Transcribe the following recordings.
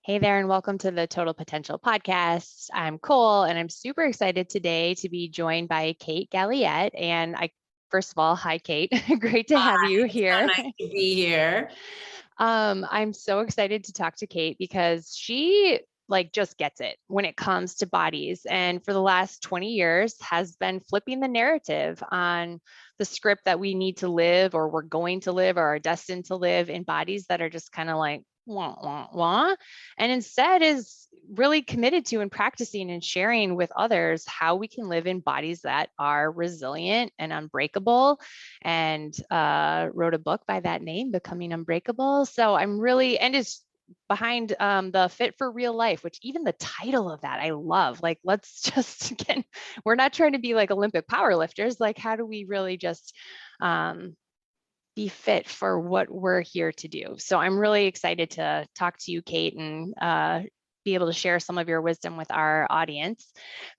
Hey there, and welcome to the Total Potential Podcast. I'm Cole, and I'm super excited today to be joined by Kate Galliett. First of all, hi, Kate. Great to have you It's so here. nice to be here. I'm so excited to talk to Kate because she just gets it when it comes to bodies, and for the last 20 years has been flipping the narrative on the script that we need to live, or we're going to live, or are destined to live in bodies that are just kind of like wah, wah, wah, and instead is really committed to and practicing and sharing with others how we can live in bodies that are resilient and unbreakable, and wrote a book by that name, Becoming Unbreakable. So I'm really, and is behind the Fit for Real Life, which even the title of that I love. Like, let's just again, we're not trying to be like Olympic power lifters. Like, how do we really just be fit for what we're here to do? So I'm really excited to talk to you, Kate, and be able to share some of your wisdom with our audience.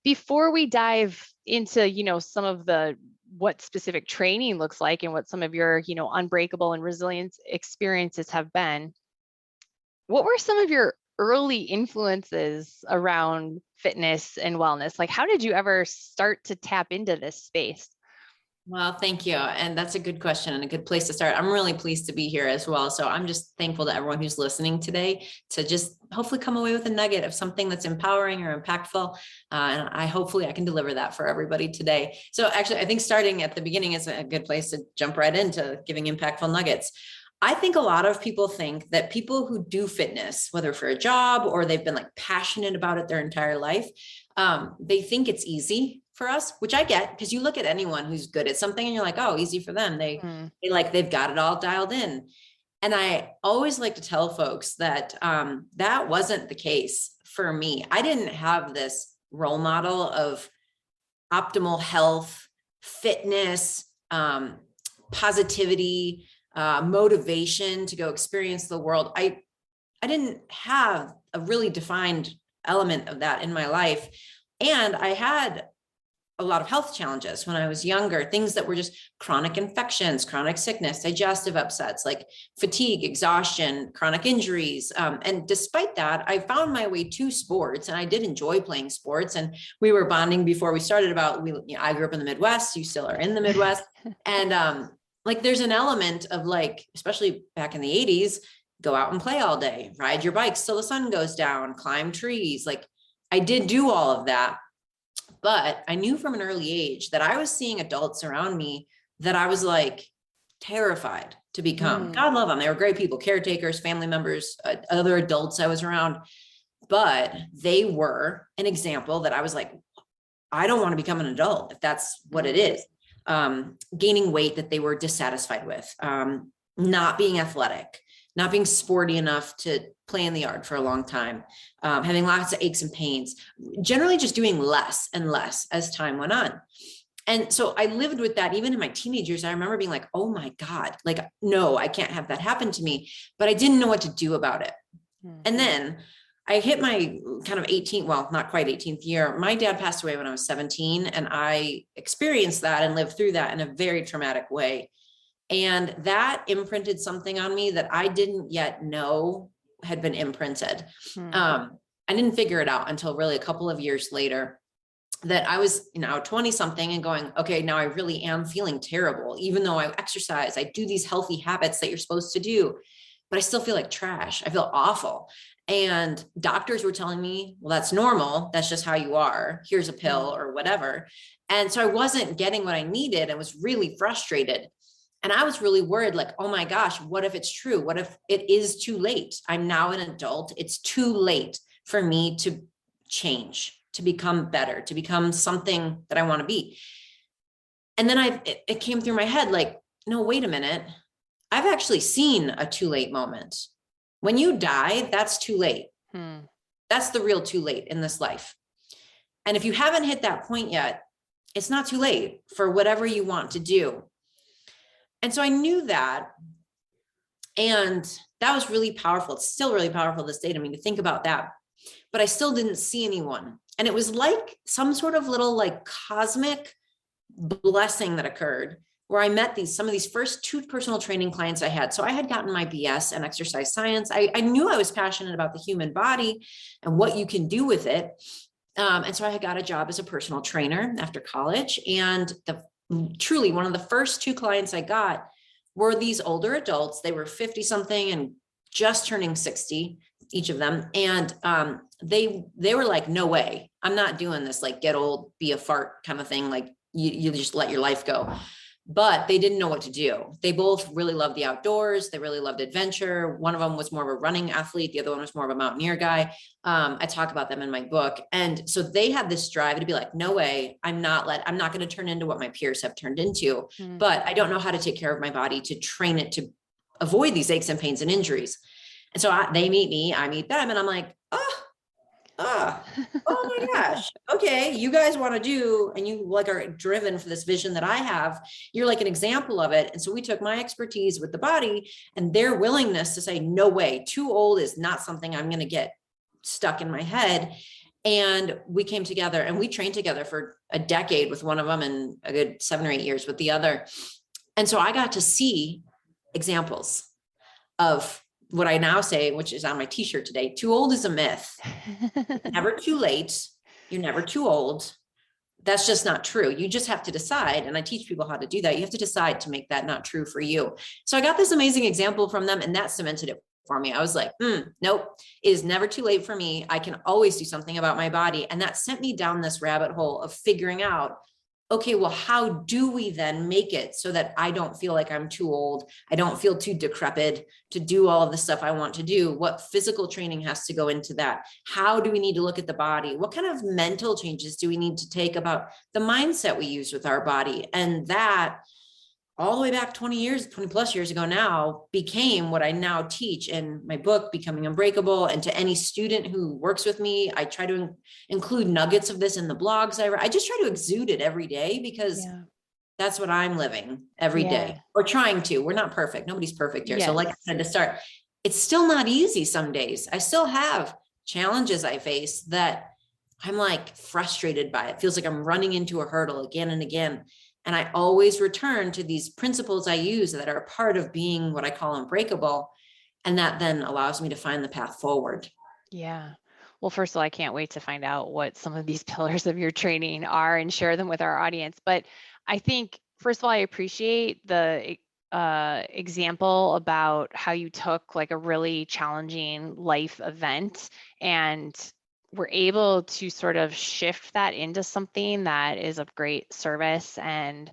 Before we dive into, some of the what specific training looks like and what some of your, unbreakable and resilience experiences have been, what were some of your early influences around fitness and wellness? Like, how did you ever start to tap into this space? Well, thank you. And that's a good question and a good place to start. I'm really pleased to be here as well. So I'm just thankful to everyone who's listening today to just hopefully come away with a nugget of something that's empowering or impactful. And hopefully I can deliver that for everybody today. So actually, I think starting at the beginning is a good place to jump right into giving impactful nuggets. I think a lot of people think that people who do fitness, whether for a job or they've been like passionate about it their entire life, they think it's easy for us, which I get, because you look at anyone who's good at something and you're like, oh, easy for them. They've got it all dialed in. And I always like to tell folks that that wasn't the case for me. I didn't have this role model of optimal health, fitness, positivity, motivation to go experience the world. I didn't have a really defined element of that in my life. And I had a lot of health challenges when I was younger, things that were just chronic infections, chronic sickness, digestive upsets, like fatigue, exhaustion, chronic injuries. And despite that, I found my way to sports, and I did enjoy playing sports. And we were bonding before we started about, I grew up in the Midwest. You still are in the Midwest. And there's an element of especially back in the 80s, go out and play all day, ride your bikes till the sun goes down, climb trees. I did do all of that. But I knew from an early age that I was seeing adults around me that I was terrified to become. God love them. They were great people, caretakers, family members, other adults I was around. But they were an example that I was like, I don't want to become an adult if that's what it is. Gaining weight that they were dissatisfied with, not being athletic, not being sporty enough to play in the yard for a long time, having lots of aches and pains, generally just doing less and less as time went on. And so I lived with that even in my teenage years. I remember being like, oh my God, no, I can't have that happen to me, but I didn't know what to do about it. And then I hit my kind of 18th, well, not quite 18th year. My dad passed away when I was 17, and I experienced that and lived through that in a very traumatic way. And that imprinted something on me that I didn't yet know had been imprinted. I didn't figure it out until really a couple of years later, that I was 20 something and going, okay, now I really am feeling terrible. Even though I exercise, I do these healthy habits that you're supposed to do, but I still feel like trash. I feel awful. And doctors were telling me, well, that's normal. That's just how you are. Here's a pill or whatever. And so I wasn't getting what I needed and was really frustrated. And I was really worried, oh my gosh, what if it's true? What if it is too late? I'm now an adult. It's too late for me to change, to become better, to become something that I want to be. And then it came through my head, no, wait a minute. I've actually seen a too late moment. When you die, that's too late. That's the real too late in this life. And if you haven't hit that point yet, it's not too late for whatever you want to do. And so I knew that, and that was really powerful. It's still really powerful this day to me to think about that, but I still didn't see anyone. And it was like some sort of little cosmic blessing that occurred where I met some of these first 2 personal training clients I had. So I had gotten my BS in exercise science. I knew I was passionate about the human body and what you can do with it. And so I got a job as a personal trainer after college. And truly one of the first 2 clients I got were these older adults. They were 50 something and just turning 60, each of them. And they were like, no way, I'm not doing this, like get old, be a fart kind of thing. Like you just let your life go. But they didn't know what to do. They both really loved the outdoors. They really loved adventure. One of them was more of a running athlete. The other one was more of a mountaineer guy. I talk about them in my book. And so they had this drive to be like, no way, I'm not going to turn into what my peers have turned into, but I don't know how to take care of my body to train it to avoid these aches and pains and injuries. And so they meet me, I meet them, and I'm like, oh my gosh. Okay. You guys want to do, and you like are driven for this vision that I have. You're like an example of it. And so we took my expertise with the body and their willingness to say, no way, too old is not something I'm going to get stuck in my head. And we came together and we trained together for a decade with one of them and a good 7 or 8 years with the other. And so I got to see examples of what I now say, which is on my t-shirt today, too old is a myth. Never too late. You're never too old. That's just not true. You just have to decide. And I teach people how to do that. You have to decide to make that not true for you. So I got this amazing example from them and that cemented it for me. I was like, nope, it is never too late for me. I can always do something about my body. And that sent me down this rabbit hole of figuring out, okay, well, how do we then make it so that I don't feel like I'm too old? I don't feel too decrepit to do all of the stuff I want to do. What physical training has to go into that? How do we need to look at the body? What kind of mental changes do we need to take about the mindset we use with our body? And that all the way back 20 plus years ago now became what I now teach in my book, Becoming Unbreakable. And to any student who works with me, I try to include nuggets of this in the blogs I write. I just try to exude it every day because that's what I'm living every day, or trying to. We're not perfect. Nobody's perfect here. So like I said to start, it's still not easy some days. I still have challenges I face that I'm like frustrated by. It feels like I'm running into a hurdle again and again. And I always return to these principles I use that are a part of being what I call unbreakable. And that then allows me to find the path forward. Yeah. Well, first of all, I can't wait to find out what some of these pillars of your training are and share them with our audience. But I think, first of all, I appreciate the example about how you took like a really challenging life event and we're able to sort of shift that into something that is of great service and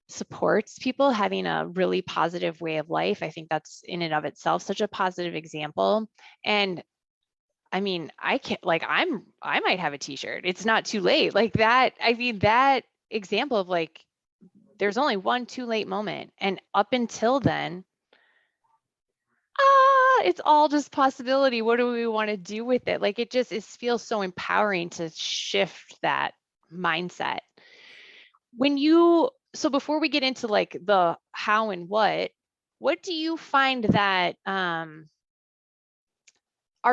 supports people having a really positive way of life. I think that's in and of itself such a positive example. And I mean, I can't like I might have a t-shirt. It's not too late. Like that, I mean, that example of like there's only one too late moment. And up until then, it's all just possibility. What do we want to do with it? Like it feels so empowering to shift that mindset. So before we get into like the how and what do you find that are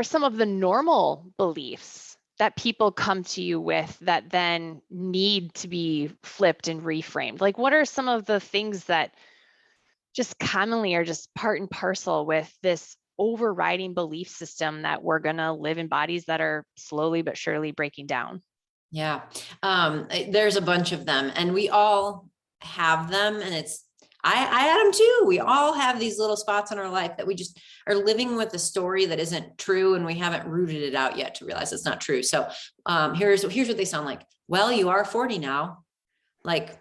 some of the normal beliefs that people come to you with that then need to be flipped and reframed? Like what are some of the things that just commonly are just part and parcel with this overriding belief system that we're going to live in bodies that are slowly but surely breaking down? Yeah. There's a bunch of them and we all have them. And I had them too. We all have these little spots in our life that we just are living with a story that isn't true. And we haven't rooted it out yet to realize it's not true. So here's what they sound like. Well, you are 40 now. Like,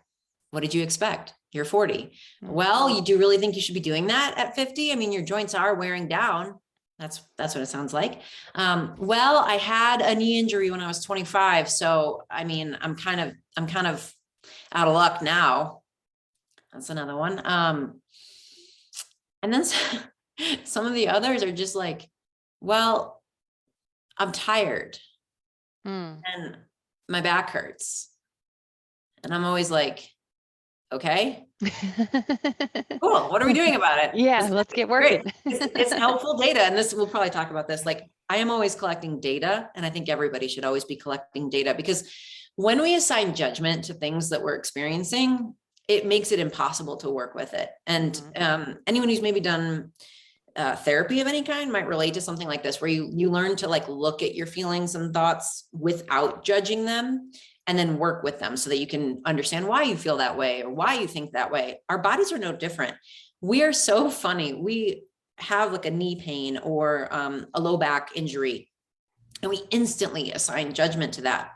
what did you expect? You're 40. Well, you do really think you should be doing that at 50? I mean, your joints are wearing down. That's what it sounds like. Well, I had a knee injury when I was 25. So, I mean, I'm kind of out of luck now. That's another one. And then some of the others are just like, well, I'm tired and my back hurts. And I'm always like, okay, cool. What are we doing about it? Yeah, let's get working. It's helpful data. And we'll probably talk about this. Like I am always collecting data. And I think everybody should always be collecting data because when we assign judgment to things that we're experiencing, it makes it impossible to work with it. And anyone who's maybe done therapy of any kind might relate to something like this, where you learn to like look at your feelings and thoughts without judging them, and then work with them so that you can understand why you feel that way or why you think that way. Our bodies are no different. We are so funny. We have like a knee pain or a low back injury, and we instantly assign judgment to that.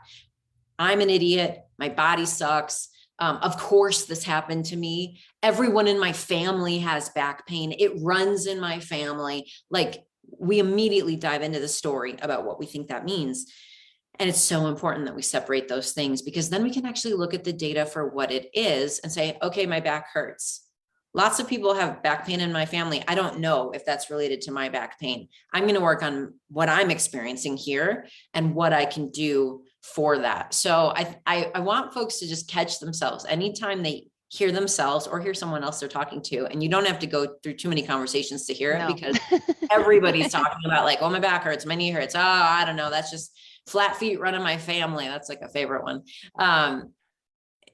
I'm an idiot. My body sucks. Of course, this happened to me. Everyone in my family has back pain. It runs in my family. Like, we immediately dive into the story about what we think that means. And it's so important that we separate those things, because then we can actually look at the data for what it is and say, okay, my back hurts. Lots of people have back pain in my family. I don't know if that's related to my back pain. I'm going to work on what I'm experiencing here and what I can do for that. So I want folks to just catch themselves anytime they hear themselves or hear someone else they're talking to. And you don't have to go through too many conversations to hear it, because everybody's talking about like, oh, my back hurts, my knee hurts. Oh, I don't know. That's just flat feet run in my family. That's like a favorite one.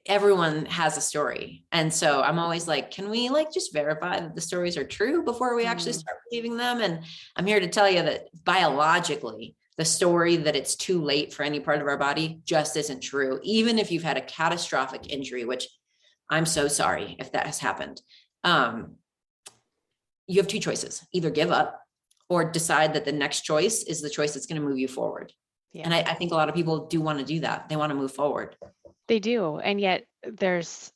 Everyone has a story. And so I'm always like, can we like just verify that the stories are true before we actually start believing them? And I'm here to tell you that biologically, the story that it's too late for any part of our body just isn't true. Even if you've had a catastrophic injury, which I'm so sorry if that has happened. You have two choices: either give up or decide that the next choice is the choice that's going to move you forward. Yeah. And I think a lot of people do want to do that. They want to move forward. They do. And yet there's,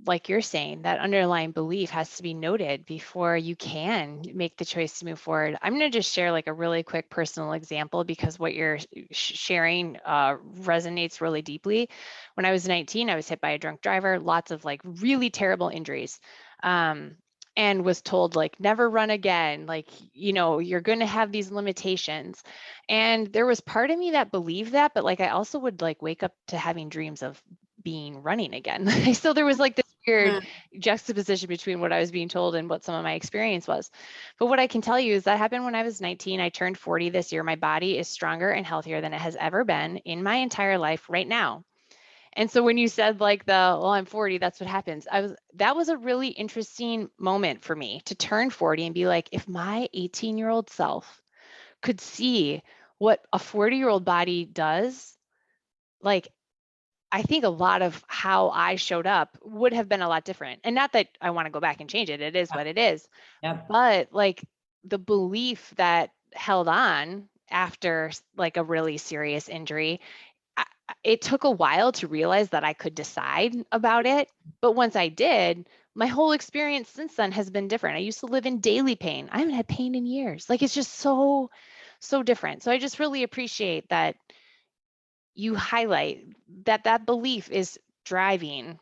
like you're saying, that underlying belief has to be noted before you can make the choice to move forward. I'm going to just share like a really quick personal example, because what you're sharing resonates really deeply. When I was 19, I was hit by a drunk driver, lots of like really terrible injuries. And was told like, never run again. Like, you know, you're going to have these limitations. And there was part of me that believed that, but like, I also would like wake up to having dreams of being running again. So there was like this weird juxtaposition between what I was being told and what some of my experience was. But what I can tell you is that happened when I was 19. I turned 40 this year. My body is stronger and healthier than it has ever been in my entire life right now. And so when you said like well, I'm 40, that's what happens. That was a really interesting moment for me to turn 40 and be like, if my 18-year-old self could see what a 40-year-old body does, like, I think a lot of how I showed up would have been a lot different. And not that I want to go back and change it. It is what it is. Yeah. But like the belief that held on after like a really serious injury, it took a while to realize that I could decide about it. But once I did, my whole experience since then has been different. I used to live in daily pain. I haven't had pain in years. Like, it's just so different. So I just really appreciate that you highlight that belief is driving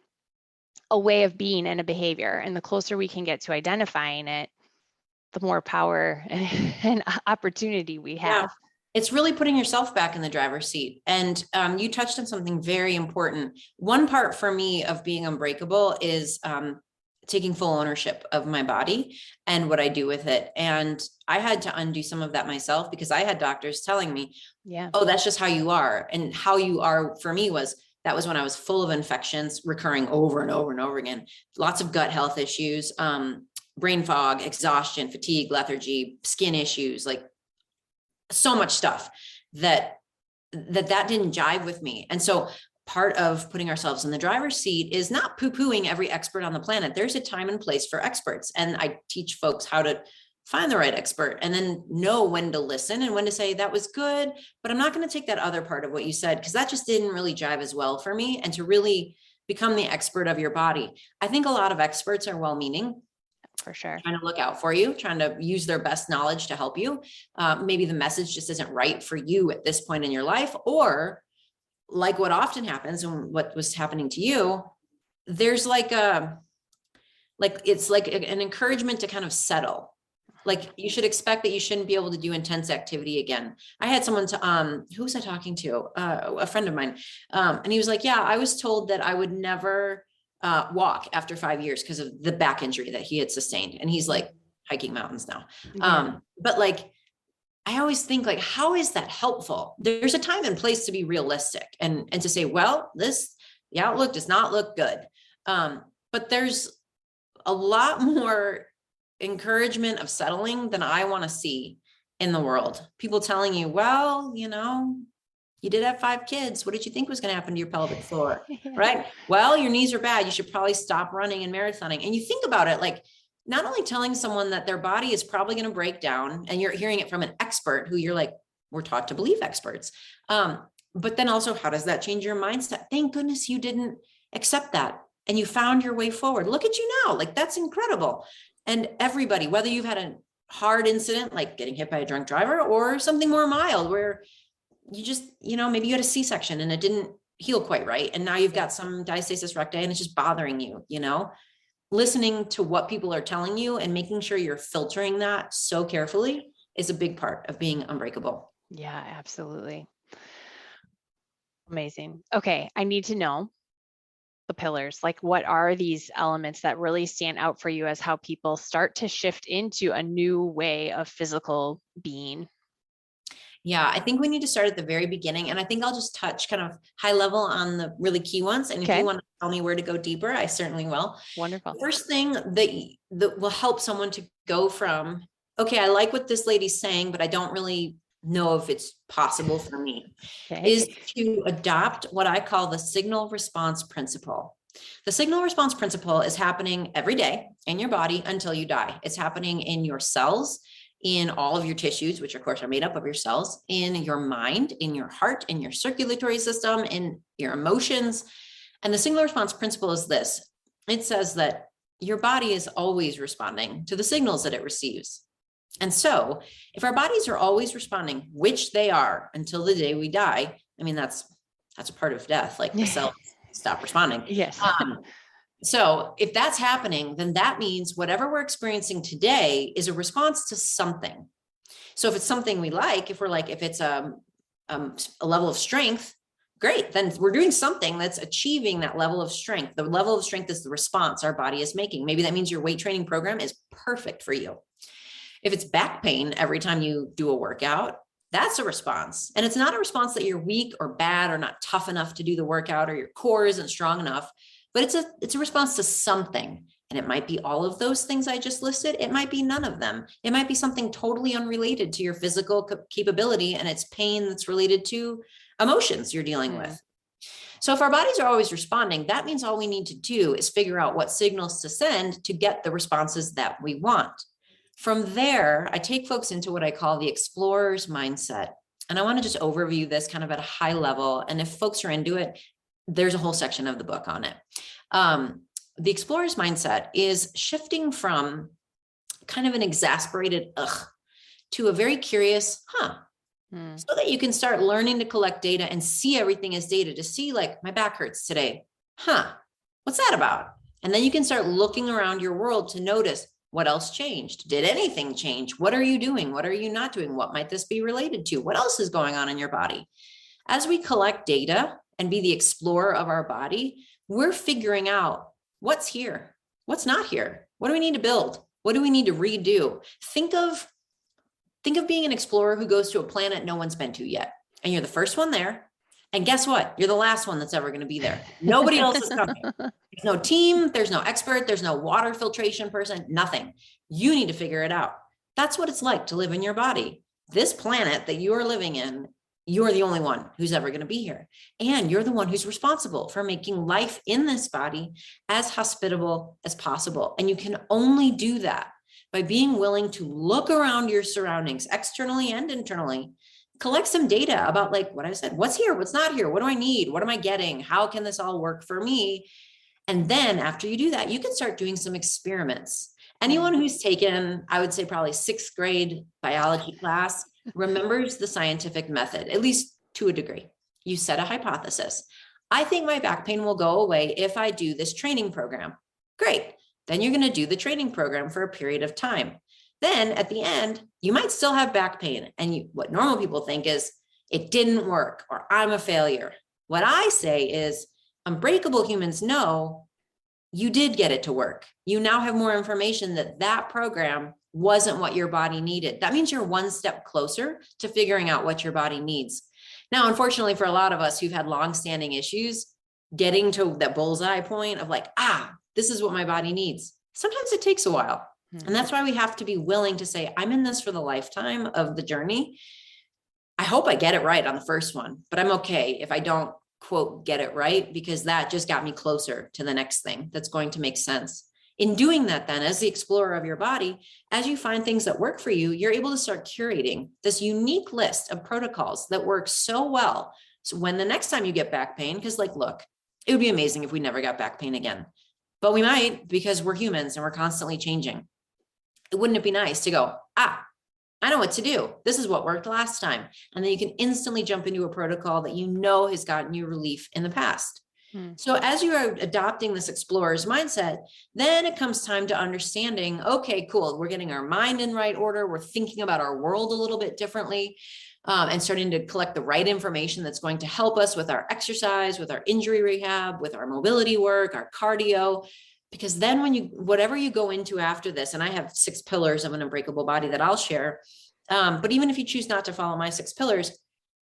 a way of being and a behavior. And the closer we can get to identifying it, the more power and opportunity we have. Yeah. It's really putting yourself back in the driver's seat. And you touched on something very important. One part for me of being unbreakable is taking full ownership of my body and what I do with it. And I had to undo some of that myself, because I had doctors telling me, oh, that's just how you are. And how you are for me that was when I was full of infections recurring over and over and over again. Lots of gut health issues, brain fog, exhaustion, fatigue, lethargy, skin issues, like so much stuff that didn't jive with me. And so part of putting ourselves in the driver's seat is not poo-pooing every expert on the planet. There's a time and place for experts. And I teach folks how to find the right expert and then know when to listen and when to say that was good, but I'm not going to take that other part of what you said, because that just didn't really jive as well for me. And to really become the expert of your body. I think a lot of experts are well-meaning. For sure. Trying to look out for you, trying to use their best knowledge to help you. Maybe the message just isn't right for you at this point in your life, or like what often happens and what was happening to you, there's it's like an encouragement to kind of settle. Like, you should expect that you shouldn't be able to do intense activity again. I had someone who was I talking to? A friend of mine. And he was like, yeah, I was told that I would never walk after 5 years because of the back injury that he had sustained. And he's like hiking mountains now. Yeah. But like, I always think like, how is that helpful? There's a time and place to be realistic and to say, well, the outlook does not look good. but there's a lot more encouragement of settling than I want to see in the world. People telling you, well, you did have 5 kids. What did you think was going to happen to your pelvic floor? Right? Well, your knees are bad. You should probably stop running and marathoning. And you think about it, like not only telling someone that their body is probably going to break down, and you're hearing it from an expert who you're like, we're taught to believe experts. But then also, how does that change your mindset? Thank goodness you didn't accept that and you found your way forward. Look at you now. Like, that's incredible. And everybody, whether you've had a hard incident, like getting hit by a drunk driver, or something more mild where you just, maybe you had a C-section and it didn't heal quite right. And now you've got some diastasis recti and it's just bothering you, listening to what people are telling you and making sure you're filtering that so carefully is a big part of being unbreakable. Yeah, absolutely. Amazing. Okay. I need to know the pillars. Like, what are these elements that really stand out for you as how people start to shift into a new way of physical being? Yeah, I think we need to start at the very beginning. And I think I'll just touch kind of high level on the really key ones. And if you want to tell me where to go deeper, I certainly will. Wonderful. The first thing that will help someone to go from, okay, I like what this lady's saying, but I don't really know if it's possible for me, is to adopt what I call the signal response principle. The signal response principle is happening every day in your body until you die. It's happening in your cells, in all of your tissues, which of course are made up of your cells, in your mind, in your heart, in your circulatory system, in your emotions. And the signal response principle is this. It says that your body is always responding to the signals that it receives. And so if our bodies are always responding, which they are until the day we die, I mean, that's a part of death, like the cells stop responding. Yes. So if that's happening, then that means whatever we're experiencing today is a response to something. So if it's something we like, if it's a level of strength, great, then we're doing something that's achieving that level of strength. The level of strength is the response our body is making. Maybe that means your weight training program is perfect for you. If it's back pain every time you do a workout, that's a response. And it's not a response that you're weak or bad or not tough enough to do the workout or your core isn't strong enough. But it's a response to something. And it might be all of those things I just listed. It might be none of them. It might be something totally unrelated to your physical capability, and it's pain that's related to emotions you're dealing with. So if our bodies are always responding, that means all we need to do is figure out what signals to send to get the responses that we want. From there, I take folks into what I call the explorer's mindset. And I want to just overview this kind of at a high level. And if folks are into it, there's a whole section of the book on it. The explorer's mindset is shifting from kind of an exasperated ugh to a very curious so that you can start learning to collect data and see everything as data, to see, like, my back hurts today. What's that about? And then you can start looking around your world to notice what else changed. Did anything change? What are you doing? What are you not doing? What might this be related to? What else is going on in your body? As we collect data and be the explorer of our body, we're figuring out what's here, what's not here. What do we need to build? What do we need to redo? Think of being an explorer who goes to a planet no one's been to yet. And you're the first one there. And guess what? You're the last one that's ever going to be there. Nobody else is coming. There's no team. There's no expert. There's no water filtration person, nothing. You need to figure it out. That's what it's like to live in your body. This planet that you are living in, you're the only one who's ever going to be here. And you're the one who's responsible for making life in this body as hospitable as possible. And you can only do that by being willing to look around your surroundings, externally and internally, collect some data about, like what I said, what's here, what's not here, what do I need, what am I getting, how can this all work for me? And then after you do that, you can start doing some experiments. Anyone who's taken, I would say probably 6th grade biology class, remembers the scientific method, at least to a degree. You set a hypothesis. I think my back pain will go away if I do this training program. Great. Then you're going to do the training program for a period of time. Then at the end, you might still have back pain. And what normal people think is, it didn't work, or I'm a failure. What I say is, unbreakable humans know you did get it to work. You now have more information that program wasn't what your body needed. That means you're one step closer to figuring out what your body needs. Now, unfortunately, for a lot of us who've had longstanding issues, getting to that bullseye point of like, this is what my body needs. Sometimes it takes a while. And that's why we have to be willing to say, I'm in this for the lifetime of the journey. I hope I get it right on the first one, but I'm okay if I don't, quote, get it right, because that just got me closer to the next thing that's going to make sense. In doing that, then, as the explorer of your body, as you find things that work for you, you're able to start curating this unique list of protocols that work so well. So when the next time you get back pain, because like, look, it would be amazing if we never got back pain again, but we might, because we're humans and we're constantly changing. Wouldn't it be nice to go, I know what to do. This is what worked last time. And then you can instantly jump into a protocol that you know has gotten you relief in the past. So as you are adopting this explorer's mindset, then it comes time to understanding, okay, cool. We're getting our mind in right order. We're thinking about our world a little bit differently, and starting to collect the right information that's going to help us with our exercise, with our injury rehab, with our mobility work, our cardio. Because then when whatever you go into after this, and I have 6 pillars of an unbreakable body that I'll share. But even if you choose not to follow my 6 pillars,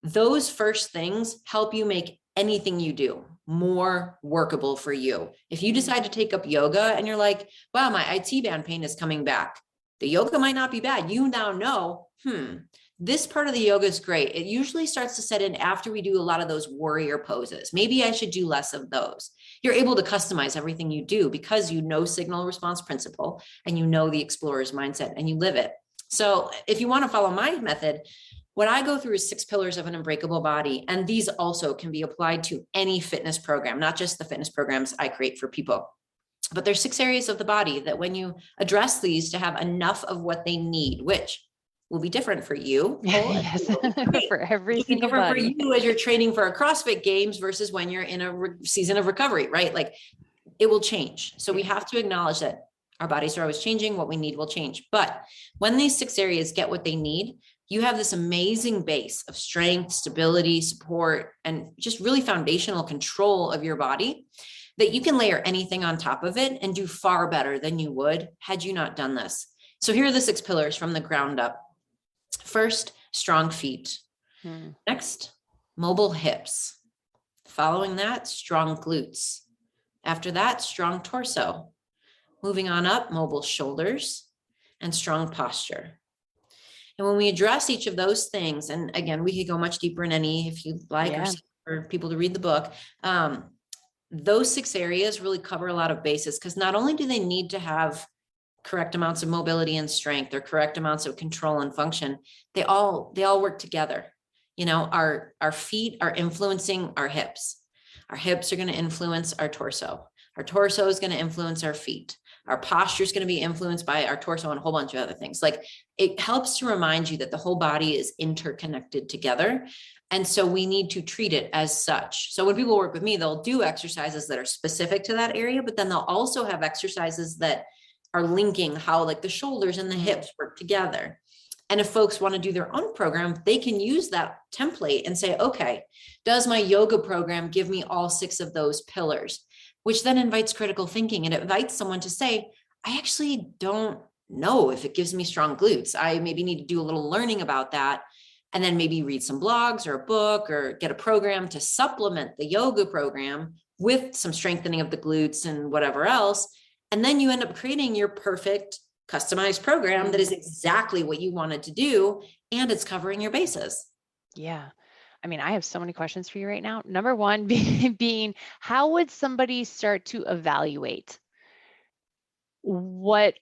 those first things help you make anything you do more workable for you. If you decide to take up yoga and you're like, wow, my IT band pain is coming back. The yoga might not be bad. You now know, this part of the yoga is great. It usually starts to set in after we do a lot of those warrior poses. Maybe I should do less of those. You're able to customize everything you do because you know signal response principle and you know the explorer's mindset and you live it. So if you want to follow my method, what I go through is 6 pillars of an unbreakable body. And these also can be applied to any fitness program, not just the fitness programs I create for people. But there's 6 areas of the body that when you address these to have enough of what they need, which will be different for you. Yes, for every single different body. for you as you're training for a CrossFit Games versus when you're in a season of recovery, right? Like it will change. So we have to acknowledge that our bodies are always changing. What we need will change. But when these 6 areas get what they need, you have this amazing base of strength, stability, support, and just really foundational control of your body that you can layer anything on top of it and do far better than you would had you not done this. So here are the 6 pillars from the ground up. First, strong feet. Next, mobile hips. Following that, strong glutes. After that, strong torso. Moving on up, mobile shoulders and strong posture. And when we address each of those things, and again, we could go much deeper in any if you like, or for people to read the book. Those 6 areas really cover a lot of bases because not only do they need to have correct amounts of mobility and strength or correct amounts of control and function, they all work together. You know, our feet are influencing our hips. Our hips are going to influence our torso. Our torso is going to influence our feet. Our posture is going to be influenced by our torso and a whole bunch of other things. Like it helps to remind you that the whole body is interconnected together. And so we need to treat it as such. So when people work with me, they'll do exercises that are specific to that area, but then they'll also have exercises that are linking how like the shoulders and the hips work together. And if folks want to do their own program, they can use that template and say, okay, does my yoga program give me all 6 of those pillars? Which then invites critical thinking and it invites someone to say, I actually don't know if it gives me strong glutes. I maybe need to do a little learning about that. And then maybe read some blogs or a book or get a program to supplement the yoga program with some strengthening of the glutes and whatever else. And then you end up creating your perfect customized program that is exactly what you wanted to do. And it's covering your bases. Yeah. I mean, I have so many questions for you right now. Number one being, how would somebody start to evaluate what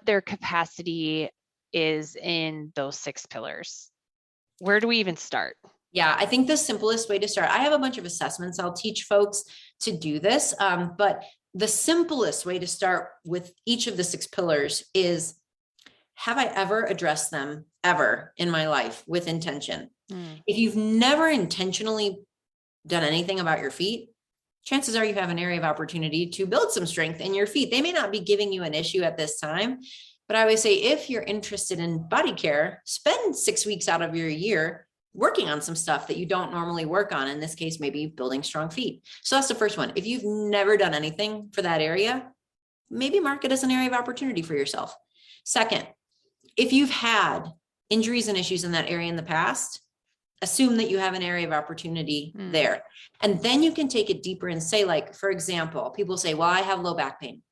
their capacity is in those 6 pillars? Where do we even start? Yeah, I think the simplest way to start, I have a bunch of assessments I'll teach folks to do this, but the simplest way to start with each of the 6 pillars is, have I ever addressed them ever in my life with intention? If you've never intentionally done anything about your feet, chances are you have an area of opportunity to build some strength in your feet. They may not be giving you an issue at this time, but I always say, if you're interested in body care, spend 6 weeks out of your year working on some stuff that you don't normally work on. In this case, maybe building strong feet. So that's the first one. If you've never done anything for that area, maybe mark it as an area of opportunity for yourself. Second, if you've had injuries and issues in that area in the past, assume that you have an area of opportunity there. And then you can take it deeper and say, like, for example, people say, well, I have low back pain.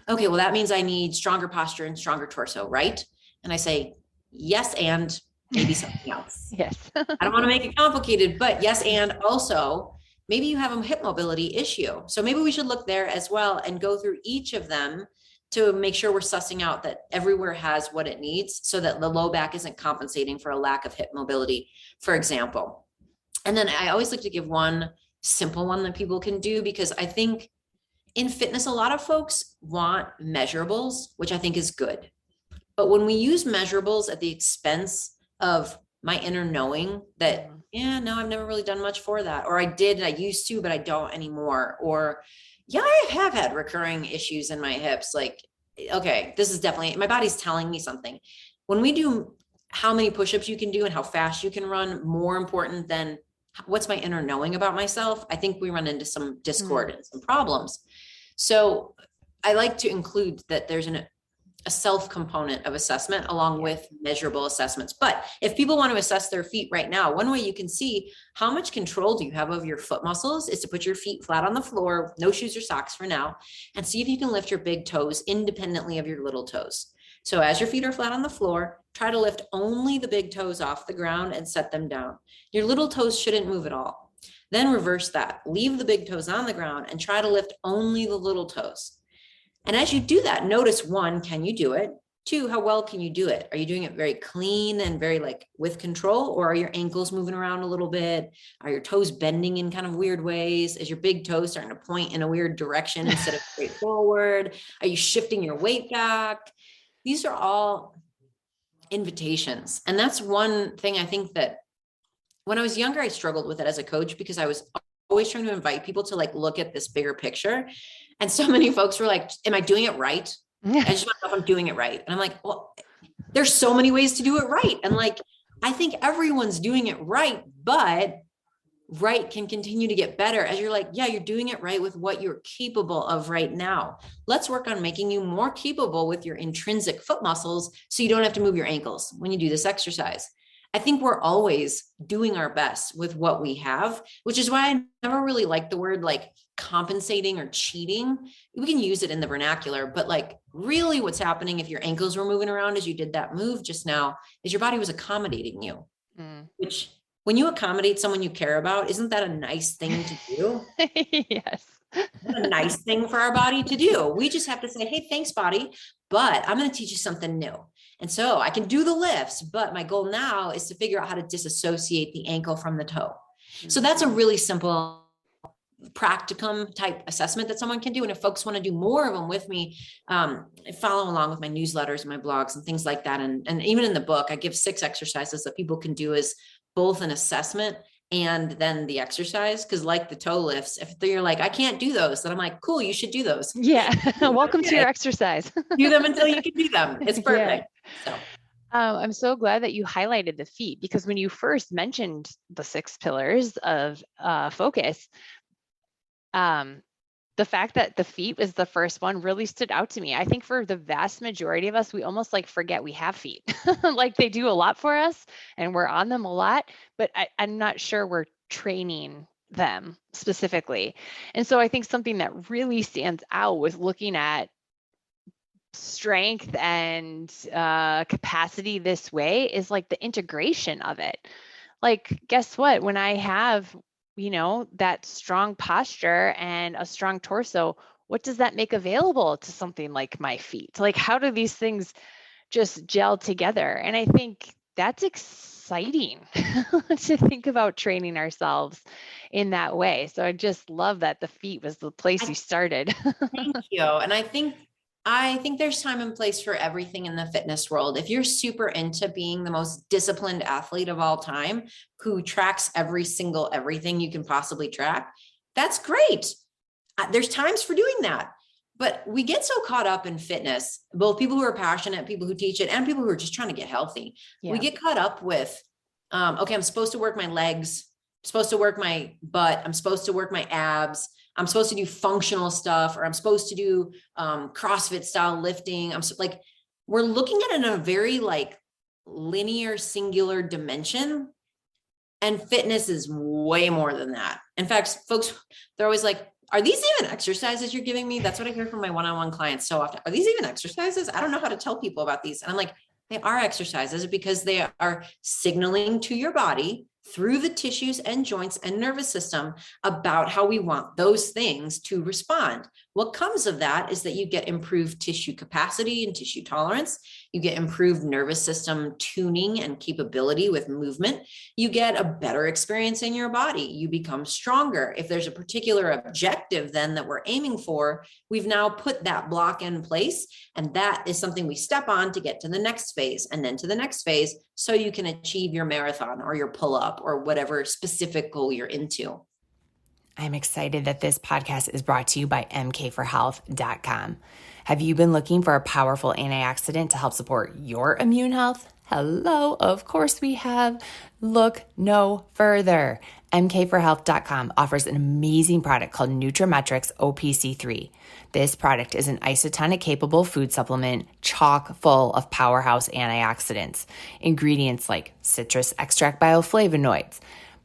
Okay, well, that means I need stronger posture and stronger torso, right? And I say, yes, and maybe something else. Yes. I don't want to make it complicated, but yes, and also maybe you have a hip mobility issue. So maybe we should look there as well and go through each of them to make sure we're sussing out that everywhere has what it needs so that the low back isn't compensating for a lack of hip mobility, for example. And then I always like to give one simple one that people can do, because I think in fitness, a lot of folks want measurables, which I think is good. But when we use measurables at the expense of my inner knowing that, yeah, no, I've never really done much for that, or I did, and I used to, but I don't anymore, or yeah, I have had recurring issues in my hips. Like, okay, this is definitely, my body's telling me something. When we do how many push-ups you can do and how fast you can run, more important than what's my inner knowing about myself, I think we run into some discord and some problems. So I like to include that there's a self component of assessment along with measurable assessments. But if people want to assess their feet right now, one way you can see how much control do you have of your foot muscles is to put your feet flat on the floor, no shoes or socks for now, and see if you can lift your big toes independently of your little toes. So as your feet are flat on the floor, try to lift only the big toes off the ground and set them down. Your little toes shouldn't move at all. Then reverse that, leave the big toes on the ground and try to lift only the little toes. And as you do that, notice, one, can you do it? Two, how well can you do it? Are you doing it very clean and very like with control, or are your ankles moving around a little bit? Are your toes bending in kind of weird ways? Is your big toe starting to point in a weird direction instead of straight forward? Are you shifting your weight back? These are all invitations. And that's one thing I think that when I was younger, I struggled with it as a coach, because I was always trying to invite people to like look at this bigger picture. And so many folks were like, am I doing it right? I just want to know if I'm doing it right. And I'm like, well, there's so many ways to do it right. And like, I think everyone's doing it right, but right can continue to get better as you're like, yeah, you're doing it right with what you're capable of right now. Let's work on making you more capable with your intrinsic foot muscles so you don't have to move your ankles when you do this exercise. I think we're always doing our best with what we have, which is why I never really liked the word like compensating or cheating. We can use it in the vernacular, but like really what's happening if your ankles were moving around as you did that move just now is your body was accommodating you, which when you accommodate someone you care about, isn't that a nice thing to do? Yes. A nice thing for our body to do. We just have to say, hey, thanks, body, but I'm going to teach you something new. And so I can do the lifts, but my goal now is to figure out how to disassociate the ankle from the toe. So that's a really simple practicum type assessment that someone can do. And if folks want to do more of them with me, follow along with my newsletters and my blogs and things like that. And even in the book, I give 6 exercises that people can do as both an assessment and then the exercise. Cause like the toe lifts, if you're like, I can't do those, then I'm like, cool, you should do those. Yeah. Welcome to your exercise. Do them until you can do them. It's perfect. Yeah. So. I'm so glad that you highlighted the feet, because when you first mentioned the 6 pillars of focus, the fact that the feet was the first one really stood out to me. I think for the vast majority of us, we almost like forget we have feet. Like they do a lot for us and we're on them a lot, but I'm not sure we're training them specifically. And so I think something that really stands out with looking at strength and capacity this way is like the integration of it. Like, guess what? When I have that strong posture and a strong torso, what does that make available to something like my feet? Like, how do these things just gel together? And I think that's exciting to think about training ourselves in that way. So I just love that the feet was the place you started. Thank you. And I think there's time and place for everything in the fitness world. If you're super into being the most disciplined athlete of all time, who tracks every single everything you can possibly track, that's great. There's times for doing that. But we get so caught up in fitness, both people who are passionate, people who teach it, and people who are just trying to get healthy. Yeah. We get caught up with, okay, I'm supposed to work my legs, I'm supposed to work my butt, I'm supposed to work my abs, I'm supposed to do functional stuff, or I'm supposed to do CrossFit style lifting. We're looking at it in a very like linear, singular dimension. And fitness is way more than that. In fact, folks, they're always like, are these even exercises you're giving me? That's what I hear from my one-on-one clients so often. Are these even exercises? I don't know how to tell people about these. And I'm like, they are exercises because they are signaling to your body through the tissues and joints and nervous system about how we want those things to respond. What comes of that is that you get improved tissue capacity and tissue tolerance. You get improved nervous system tuning and capability with movement. You get a better experience in your body. You become stronger. If there's a particular objective then that we're aiming for, we've now put that block in place. And that is something we step on to get to the next phase and then to the next phase so you can achieve your marathon or your pull-up or whatever specific goal you're into. I'm excited that this podcast is brought to you by mkforhealth.com. Have you been looking for a powerful antioxidant to help support your immune health? Hello, of course we have. Look no further. mkforhealth.com offers an amazing product called Nutrimetrics OPC3. This product is an isotonic-capable food supplement chock full of powerhouse antioxidants. Ingredients like citrus extract bioflavonoids,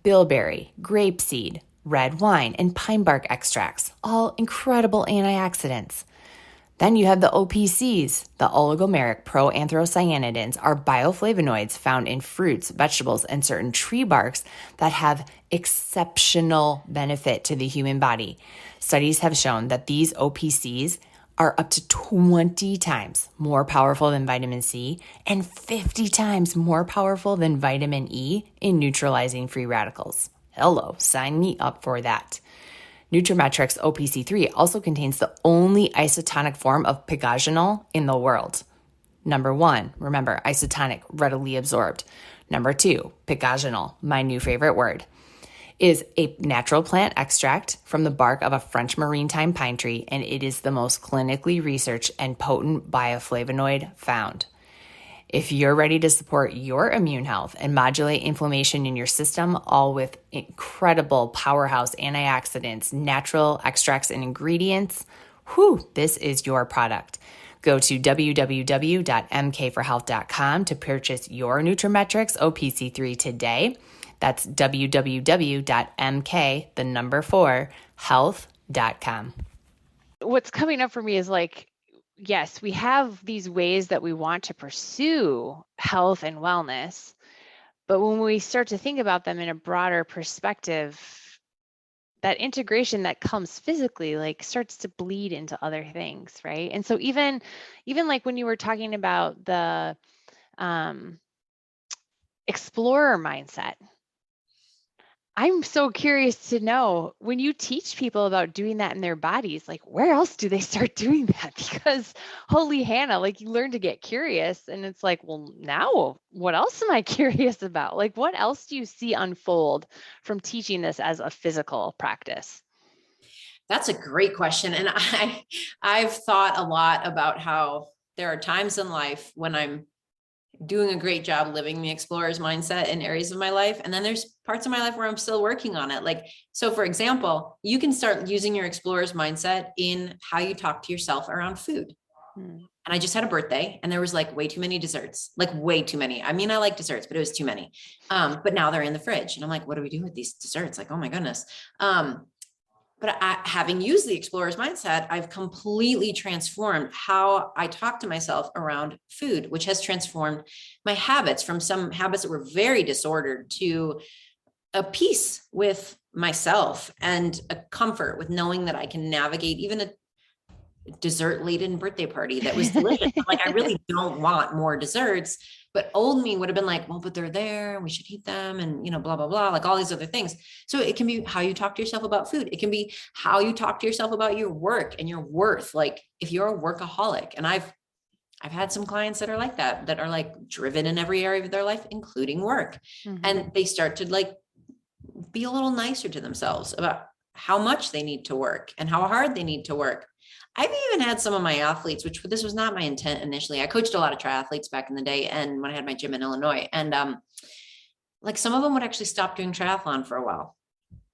bilberry, grapeseed, red wine, and pine bark extracts, all incredible antioxidants. Then you have the OPCs. The oligomeric proanthocyanidins are bioflavonoids found in fruits, vegetables, and certain tree barks that have exceptional benefit to the human body. Studies have shown that these OPCs are up to 20 times more powerful than vitamin C and 50 times more powerful than vitamin E in neutralizing free radicals. Hello, sign me up for that. Nutrimetrics OPC3 also contains the only isotonic form of pycnogenol in the world. Number 1, remember, isotonic, readily absorbed. Number 2, pycnogenol, my new favorite word, is a natural plant extract from the bark of a French maritime pine tree, and it is the most clinically researched and potent bioflavonoid found. If you're ready to support your immune health and modulate inflammation in your system, all with incredible powerhouse antioxidants, natural extracts, and ingredients, this is your product. Go to www.mkforhealth.com to purchase your Nutrimetrics OPC3 today. That's www.mk4health.com. What's coming up for me is like, yes, we have these ways that we want to pursue health and wellness, but when we start to think about them in a broader perspective, that integration that comes physically like starts to bleed into other things, right? And so even like when you were talking about the explorer mindset, I'm so curious to know, when you teach people about doing that in their bodies, like where else do they start doing that? Because holy Hannah, like you learn to get curious and it's like, well, now what else am I curious about? Like what else do you see unfold from teaching this as a physical practice? That's a great question. And I've thought a lot about how there are times in life when I'm doing a great job living the explorer's mindset in areas of my life. And then there's parts of my life where I'm still working on it. Like, so for example, you can start using your explorer's mindset in how you talk to yourself around food. And I just had a birthday and there was like way too many desserts, like way too many. I mean, I like desserts, but it was too many. But now they're in the fridge and I'm like, what do we do with these desserts? Like, oh my goodness. But having used the explorer's mindset, I've completely transformed how I talk to myself around food, which has transformed my habits from some habits that were very disordered to a peace with myself and a comfort with knowing that I can navigate even a dessert-laden birthday party that was delicious. Like, I really don't want more desserts, but old me would have been like, well, but they're there, we should eat them, and blah, blah, blah, like all these other things. So it can be how you talk to yourself about food. It can be how you talk to yourself about your work and your worth. Like if you're a workaholic, and I've had some clients that are like that are like driven in every area of their life, including work. And they start to like be a little nicer to themselves about how much they need to work and how hard they need to work. I've even had some of my athletes, which this was not my intent initially. I coached a lot of triathletes back in the day and when I had my gym in Illinois, and like some of them would actually stop doing triathlon for a while.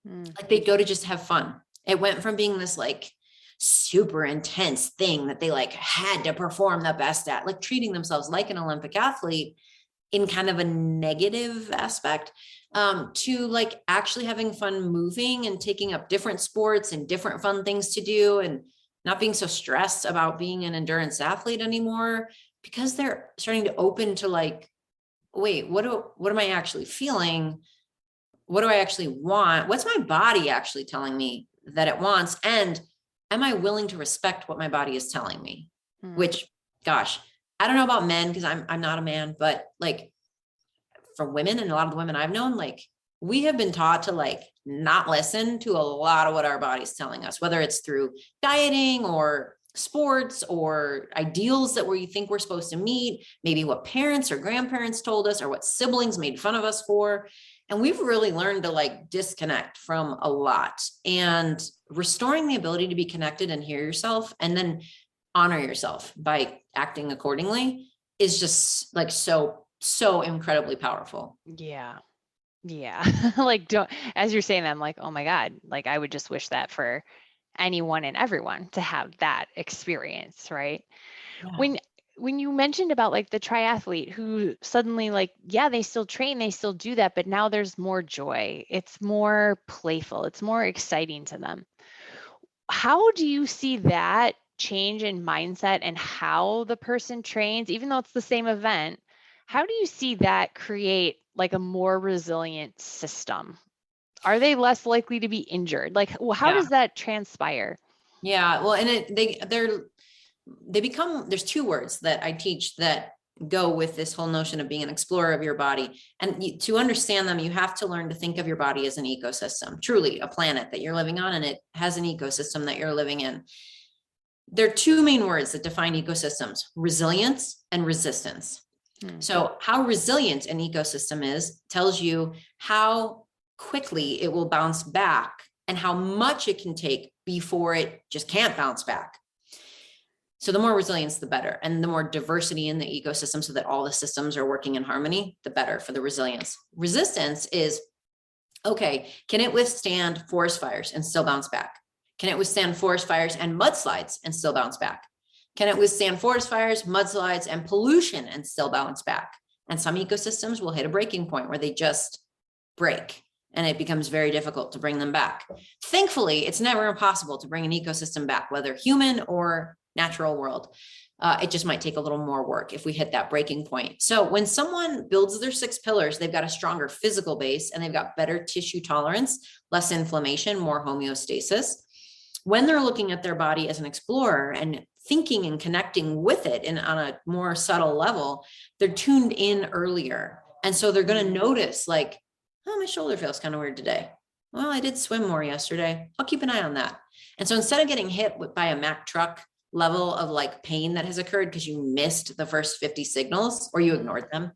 Like they'd go to just have fun. It went from being this like super intense thing that they like had to perform the best at, like treating themselves like an Olympic athlete in kind of a negative aspect, to like actually having fun moving and taking up different sports and different fun things to do, and not being so stressed about being an endurance athlete anymore, because they're starting to open to like, wait, what am I actually feeling? What do I actually want? What's my body actually telling me that it wants? And am I willing to respect what my body is telling me? Which, gosh, I don't know about men, because I'm not a man, but like for women, and a lot of the women I've known, like we have been taught to like not listen to a lot of what our body's telling us, whether it's through dieting or sports or ideals that we think we're supposed to meet, maybe what parents or grandparents told us or what siblings made fun of us for. And we've really learned to like disconnect from a lot, and restoring the ability to be connected and hear yourself and then honor yourself by acting accordingly is just like so incredibly powerful. Yeah. Yeah. Like, as you're saying that, I'm like, oh my God, like I would just wish that for anyone and everyone to have that experience, right? Yeah. When you mentioned about like the triathlete who suddenly like, yeah, they still train, they still do that, but now there's more joy. It's more playful. It's more exciting to them. How do you see that change in mindset and how the person trains, even though it's the same event? How do you see that create like a more resilient system? Are they less likely to be injured? Like, how does that transpire? Yeah. Well, and they become, there's two words that I teach that go with this whole notion of being an explorer of your body. And to understand them, you have to learn to think of your body as an ecosystem, truly a planet that you're living on, and it has an ecosystem that you're living in. There are two main words that define ecosystems: resilience and resistance. So how resilient an ecosystem is tells you how quickly it will bounce back and how much it can take before it just can't bounce back. So the more resilience, the better. And the more diversity in the ecosystem so that all the systems are working in harmony, the better for the resilience. Resistance is, okay, can it withstand forest fires and still bounce back? Can it withstand forest fires and mudslides and still bounce back? Can it withstand forest fires, mudslides, and pollution and still bounce back? And some ecosystems will hit a breaking point where they just break, and it becomes very difficult to bring them back. Thankfully, it's never impossible to bring an ecosystem back, whether human or natural world. It just might take a little more work if we hit that breaking point. So when someone builds their 6 pillars, they've got a stronger physical base, and they've got better tissue tolerance, less inflammation, more homeostasis. When they're looking at their body as an explorer and thinking and connecting with it and on a more subtle level, they're tuned in earlier. And so they're going to notice like, oh, my shoulder feels kind of weird today. Well, I did swim more yesterday. I'll keep an eye on that. And so instead of getting hit by a Mack truck level of like pain that has occurred because you missed the first 50 signals or you ignored them,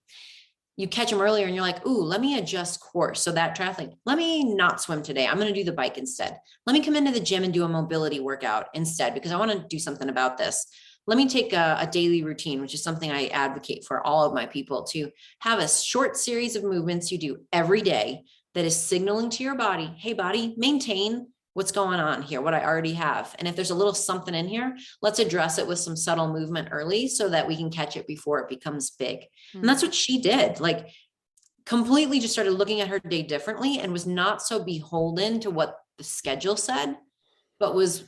you catch them earlier and you're like, ooh, let me adjust course. So that triathlete, let me not swim today. I'm going to do the bike instead. Let me come into the gym and do a mobility workout instead, because I want to do something about this. Let me take a daily routine, which is something I advocate for all of my people, to have a short series of movements you do every day that is signaling to your body, hey, body, maintain what's going on here, what I already have. And if there's a little something in here, let's address it with some subtle movement early so that we can catch it before it becomes big. And that's what she did. Like, completely just started looking at her day differently and was not so beholden to what the schedule said, but was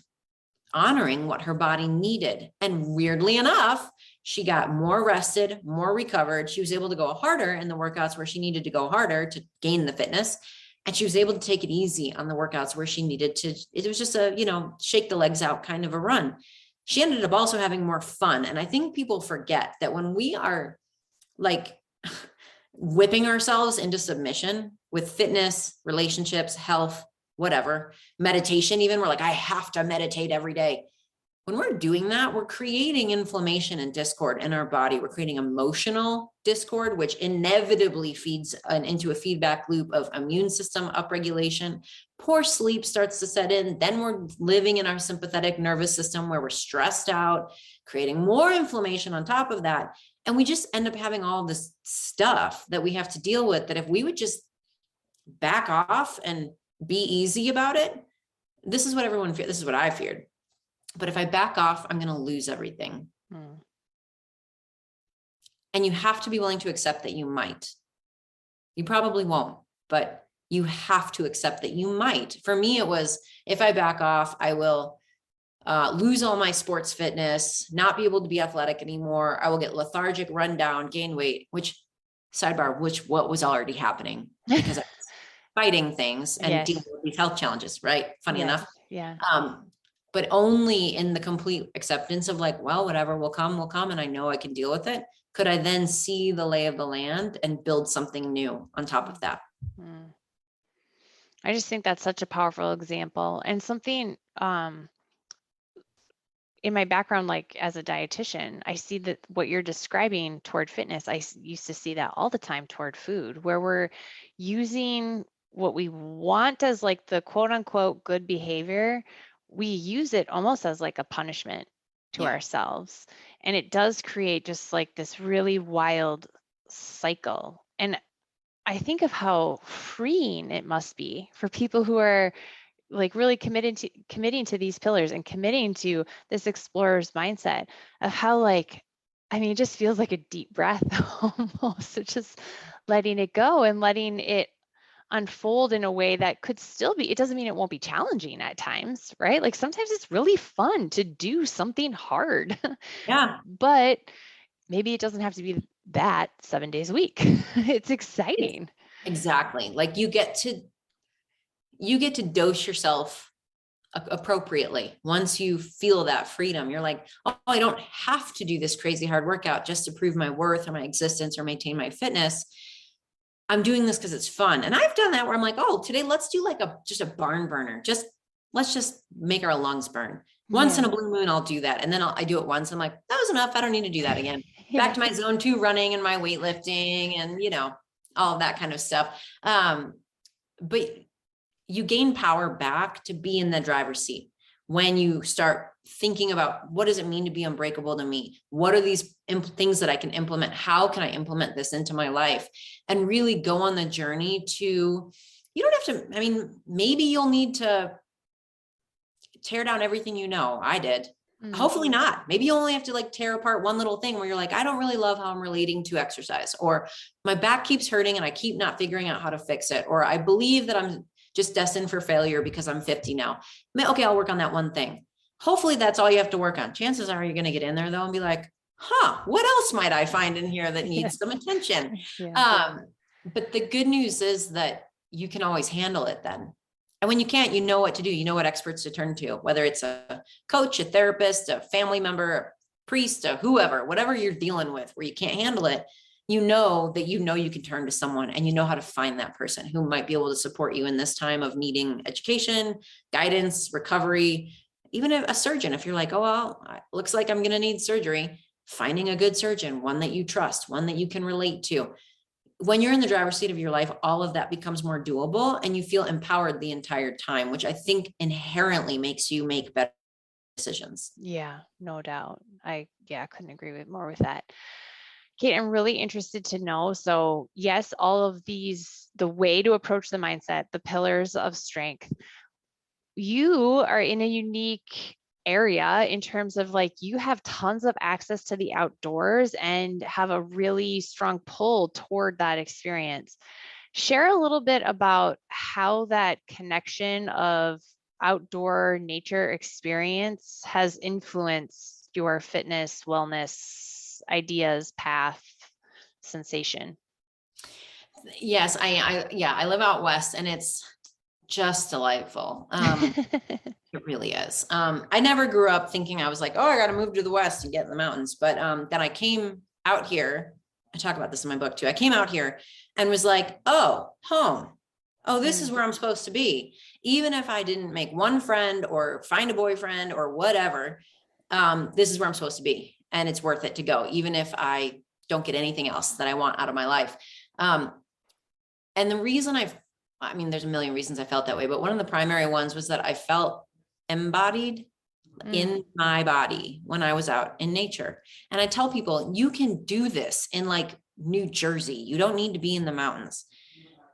honoring what her body needed. And weirdly enough, she got more rested, more recovered. She was able to go harder in the workouts where she needed to go harder to gain the fitness. And she was able to take it easy on the workouts where she needed to. It was just a, shake the legs out kind of a run. She ended up also having more fun. And I think people forget that when we are like whipping ourselves into submission with fitness, relationships, health, whatever, meditation, even, we're like, I have to meditate every day. When we're doing that, we're creating inflammation and discord in our body. We're creating emotional discord, which inevitably feeds into a feedback loop of immune system upregulation. Poor sleep starts to set in. Then we're living in our sympathetic nervous system where we're stressed out, creating more inflammation on top of that. And we just end up having all this stuff that we have to deal with, that if we would just back off and be easy about it, this is what everyone feared. This is what I feared. But if I back off, I'm going to lose everything. And you have to be willing to accept that you might. You probably won't. but you have to accept that you might. For me, it was, if I back off, I will lose all my sports fitness, not be able to be athletic anymore. I will get lethargic, run down, gain weight, which what was already happening because I was fighting things and Yes. dealing with these health challenges, right? Funny Yes. enough. Yeah. But only in the complete acceptance of like, well, whatever will come, and I know I can deal with it. Could I then see the lay of the land and build something new on top of that? Mm. I just think that's such a powerful example, and something in my background, like as a dietitian, I see that what you're describing toward fitness, used to see that all the time toward food, where we're using what we want as like the quote unquote good behavior. We use it almost as like a punishment to Yeah. ourselves. And it does create just like this really wild cycle. And I think of how freeing it must be for people who are like really committing to these pillars and committing to this explorer's mindset of how, like, I mean, it just feels like a deep breath almost. It's just letting it go and letting it unfold in a way that could still be, it doesn't mean it won't be challenging at times, right? Like sometimes it's really fun to do something hard. Yeah. But maybe it doesn't have to be that 7 days a week. It's exciting. Exactly. Like you get to dose yourself appropriately. Once you feel that freedom, you're like, oh, I don't have to do this crazy hard workout just to prove my worth or my existence or maintain my fitness. I'm doing this because it's fun. And I've done that where I'm like, oh, today let's do like just a barn burner. Let's just make our lungs burn. Once in a blue moon, I'll do that. And then I do it once. I'm like, that was enough. I don't need to do that again. Back to my zone 2 running and my weightlifting and, all of that kind of stuff. But you gain power back to be in the driver's seat when you start thinking about what does it mean to be unbreakable to me? What are these things that I can implement? How can I implement this into my life? And really go on the journey you don't have to, I mean, maybe you'll need to tear down everything I did. Hopefully not. Maybe you only have to like tear apart one little thing where you're like, I don't really love how I'm relating to exercise, or my back keeps hurting and I keep not figuring out how to fix it. Or I believe that I'm just destined for failure because I'm 50 now. Okay, I'll work on that one thing. Hopefully that's all you have to work on. Chances are you're going to get in there though and be like, what else might I find in here that needs some attention? But the good news is that you can always handle it then. And when you can't, you know what to do. You know what experts to turn to, whether it's a coach, a therapist, a family member, a priest, a whoever, whatever you're dealing with where you can't handle it, you know you can turn to someone and you know how to find that person who might be able to support you in this time of needing education, guidance, recovery, even a surgeon. If you're like, oh, well, looks like I'm going to need surgery, finding a good surgeon, one that you trust, one that you can relate to. When you're in the driver's seat of your life, all of that becomes more doable and you feel empowered the entire time, which I think inherently makes you make better decisions. Yeah, no doubt. I couldn't agree more with that. Kate, I'm really interested to know. So yes, all of these, the way to approach the mindset, the pillars of strength, you are in a unique area in terms of like, you have tons of access to the outdoors and have a really strong pull toward that experience. Share a little bit about how that connection of outdoor nature experience has influenced your fitness, wellness, ideas, path, sensation. Yes, I live out west and it's just delightful. It really is. I never grew up thinking I was like, oh, I got to move to the west and get in the mountains. But then I came out here. I talk about this in my book too. I came out here and was like, oh, home. Oh, this is where I'm supposed to be. Even if I didn't make one friend or find a boyfriend or whatever, this is where I'm supposed to be. And it's worth it to go, even if I don't get anything else that I want out of my life. And the reason there's a million reasons I felt that way, but one of the primary ones was that I felt embodied in my body when I was out in nature. And I tell people, you can do this in like New Jersey. You don't need to be in the mountains,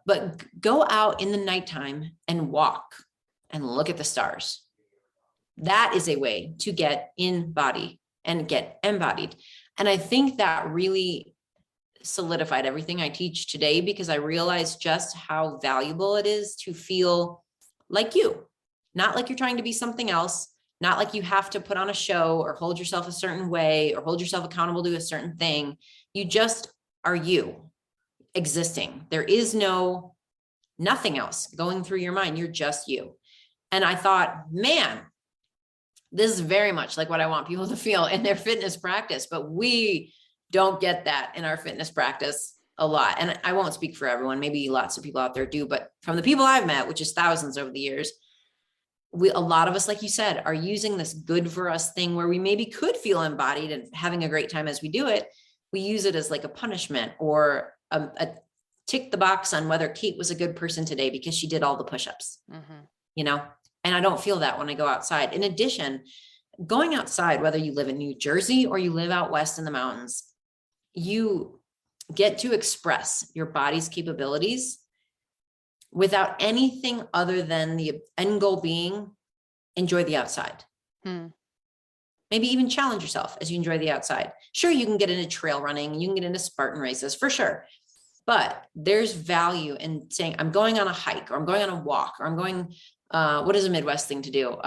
but go out in the nighttime and walk and look at the stars. That is a way to get in body and get embodied. And I think that really solidified everything I teach today, because I realized just how valuable it is to feel like you, not like you're trying to be something else, not like you have to put on a show or hold yourself a certain way or hold yourself accountable to a certain thing. You just are you existing. There is nothing else going through your mind. You're just you. And I thought, man, this is very much like what I want people to feel in their fitness practice, but we don't get that in our fitness practice a lot. And I won't speak for everyone. Maybe lots of people out there do, but from the people I've met, which is thousands over the years, a lot of us, like you said, are using this good for us thing where we maybe could feel embodied and having a great time as we do it. We use it as like a punishment or a tick the box on whether Kate was a good person today because she did all the push-ups, and I don't feel that when I go outside. In addition, going outside, whether you live in New Jersey or you live out west in the mountains, you get to express your body's capabilities without anything other than the end goal being enjoy the outside. Maybe even challenge yourself as you enjoy the outside. Sure, you can get into trail running, you can get into Spartan races for sure. But there's value in saying, I'm going on a hike, or I'm going on a walk, or I'm going, what is a Midwest thing to do?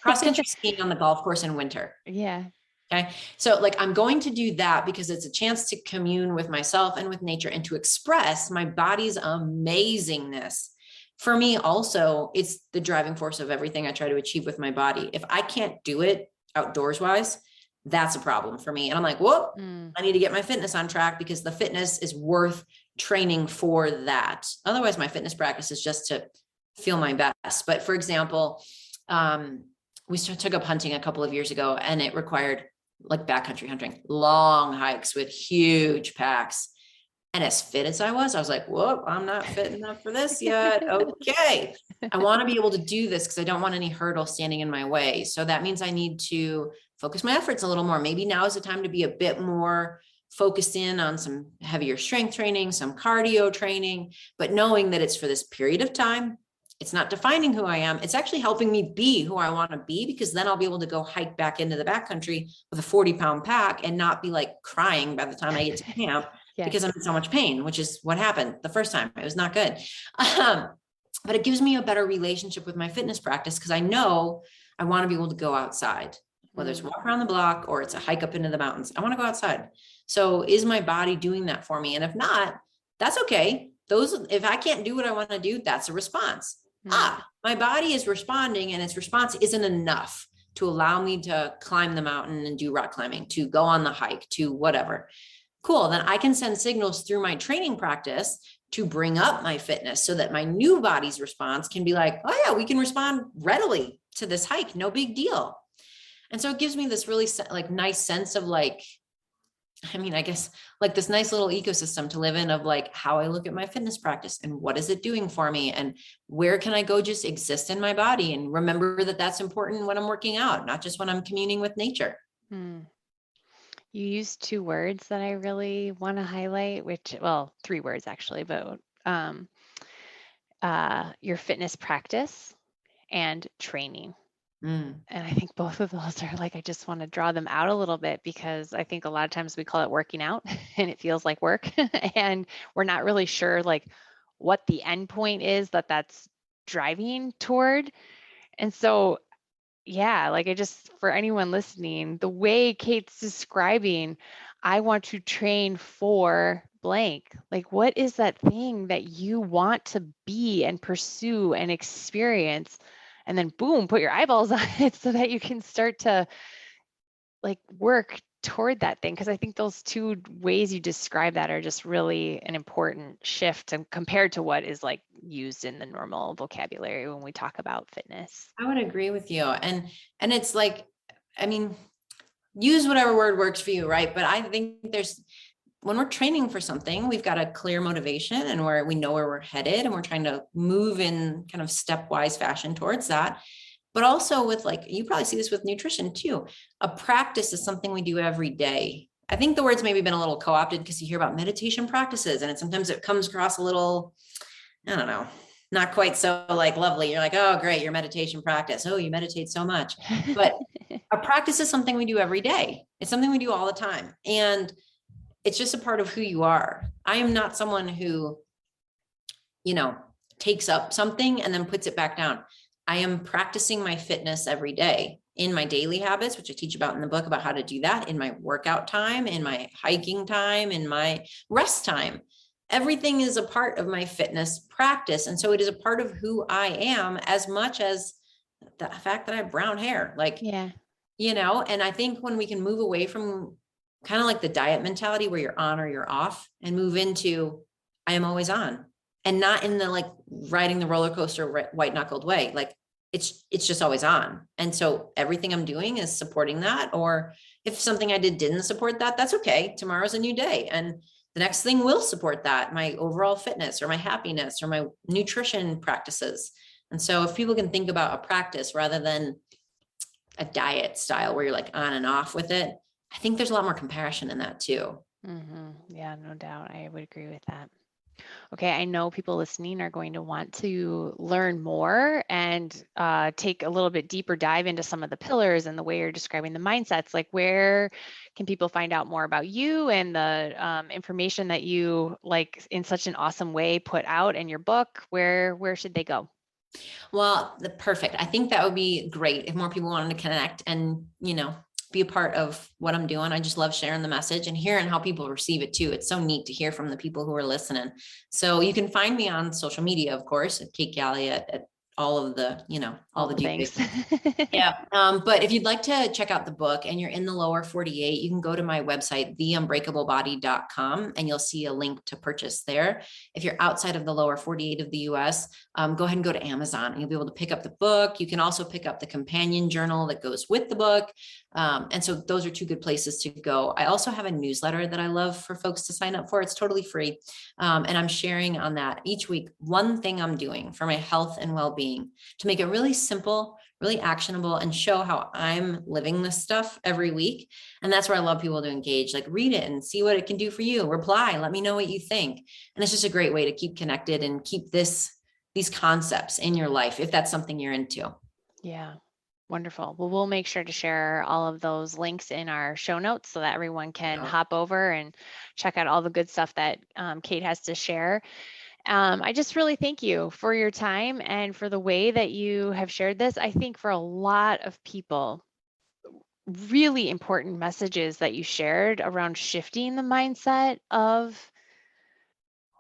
Cross-country skiing on the golf course in winter. Yeah. Okay. So like, I'm going to do that because it's a chance to commune with myself and with nature and to express my body's amazingness. For me, also, it's the driving force of everything I try to achieve with my body. If I can't do it outdoors wise, that's a problem for me. And I'm like, whoop, I need to get my fitness on track, because the fitness is worth training for that. Otherwise, my fitness practice is just to feel my best. But for example, we took up hunting a couple of years ago, and it required like backcountry hunting, long hikes with huge packs. And as fit as I was like, whoop, I'm not fit enough for this yet. Okay. I want to be able to do this because I don't want any hurdle standing in my way. So that means I need to focus my efforts a little more. Maybe now is the time to be a bit more focused in on some heavier strength training, some cardio training, but knowing that it's for this period of time. It's not defining who I am. It's actually helping me be who I want to be, because then I'll be able to go hike back into the backcountry with a 40-pound pack and not be like crying by the time I get to camp. Yes. Because I'm in so much pain, which is what happened the first time. It was not good. But it gives me a better relationship with my fitness practice, because I know I want to be able to go outside, whether it's walk around the block or it's a hike up into the mountains. I want to go outside. So is my body doing that for me? And if not, that's okay. If I can't do what I want to do, that's a response. My body is responding, and its response isn't enough to allow me to climb the mountain and do rock climbing, to go on the hike, to whatever. Cool. Then I can send signals through my training practice to bring up my fitness so that my new body's response can be like, oh yeah, we can respond readily to this hike. No big deal. And so it gives me this really like nice sense of like, I guess like this nice little ecosystem to live in of like how I look at my fitness practice and what is it doing for me, and where can I go just exist in my body and remember that that's important when I'm working out, not just when I'm communing with nature. You used two words that I really want to highlight, three words actually, but your fitness practice and training. And I think both of those are like, I just want to draw them out a little bit, because I think a lot of times we call it working out and it feels like work and we're not really sure like what the end point is that's driving toward. And so, yeah, like for anyone listening, the way Kate's describing, I want to train for blank. Like, what is that thing that you want to be and pursue and experience? And then boom, put your eyeballs on it so that you can start to like work toward that thing. Because I think those two ways you describe that are just really an important shift and compared to what is like used in the normal vocabulary when we talk about fitness. I would agree with you. And it's like, use whatever word works for you, right? But I think when we're training for something, we've got a clear motivation and we know where we're headed, and we're trying to move in kind of stepwise fashion towards that. But also with like, you probably see this with nutrition too. A practice is something we do every day. I think the word's maybe been a little co-opted because you hear about meditation practices, and sometimes it comes across a little, I don't know, not quite so like lovely. You're like, oh, great, your meditation practice. Oh, you meditate so much. But a practice is something we do every day. It's something we do all the time. And it's just a part of who you are. I am not someone who, takes up something and then puts it back down. I am practicing my fitness every day in my daily habits, which I teach about in the book about how to do that, in my workout time, in my hiking time, in my rest time. Everything is a part of my fitness practice. And so it is a part of who I am, as much as the fact that I have brown hair, Yeah. And I think when we can move away from kind of like the diet mentality where you're on or you're off, and move into, I am always on, and not in the like riding the roller coaster white knuckled way. Like it's just always on. And so everything I'm doing is supporting that. Or if something I didn't support that, that's okay. Tomorrow's a new day. And the next thing will support that, my overall fitness or my happiness or my nutrition practices. And so if people can think about a practice rather than a diet style where you're like on and off with it, I think there's a lot more compassion in that too. Yeah, no doubt. I would agree with that. Okay, I know people listening are going to want to learn more and take a little bit deeper dive into some of the pillars and the way you're describing the mindsets. Like, where can people find out more about you and the information that you, like, in such an awesome way put out in your book? Where should they go? Well, perfect. I think that would be great if more people wanted to connect and, be a part of what I'm doing. I just love sharing the message and hearing how people receive it too. It's so neat to hear from the people who are listening. So you can find me on social media, of course, at Kate Galliett, at all of the, all the things. Yeah. But if you'd like to check out the book and you're in the lower 48, you can go to my website, theunbreakablebody.com, and you'll see a link to purchase there. If you're outside of the lower 48 of the US, go ahead and go to Amazon and you'll be able to pick up the book. You can also pick up the companion journal that goes with the book. And so those are two good places to go. I also have a newsletter that I love for folks to sign up for. It's totally free. And I'm sharing on that each week, one thing I'm doing for my health and well-being to make it really simple, really actionable, and show how I'm living this stuff every week. And that's where I love people to engage, like read it and see what it can do for you. Reply, let me know what you think. And it's just a great way to keep connected and keep these concepts in your life, if that's something you're into. Yeah. Wonderful. Well, we'll make sure to share all of those links in our show notes so that everyone can hop over and check out all the good stuff that Kate has to share. I just really thank you for your time and for the way that you have shared this. I think for a lot of people, really important messages that you shared around shifting the mindset of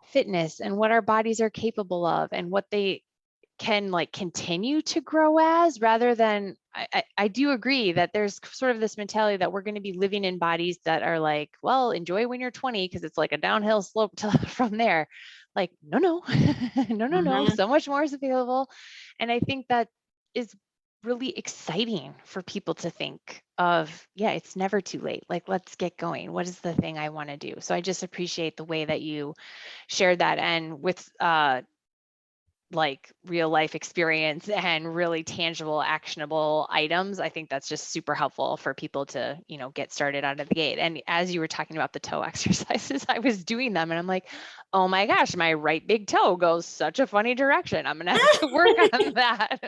fitness and what our bodies are capable of and what they can like continue to grow as, rather than, I do agree that there's sort of this mentality that we're going to be living in bodies that are like, well, enjoy when you're 20 because it's like a downhill slope from there. Like, no, no, so much more is available. And I think that is really exciting for people to think of, yeah, it's never too late. Like, let's get going. What is the thing I want to do? So I just appreciate the way that you shared that, and with like real life experience and really tangible, actionable items. I think that's just super helpful for people to, get started out of the gate. And as you were talking about the toe exercises, I was doing them and I'm like, oh my gosh, my right big toe goes such a funny direction. I'm going to have to work on that.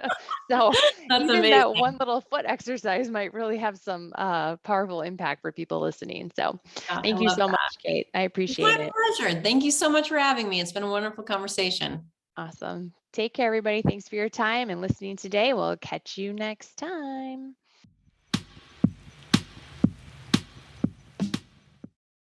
So That's even amazing. that one little foot exercise might really have some powerful impact for people listening. So thank you so much, Kate. I appreciate it. My pleasure. Thank you so much for having me. It's been a wonderful conversation. Awesome. Take care, everybody. Thanks for your time and listening today. We'll catch you next time.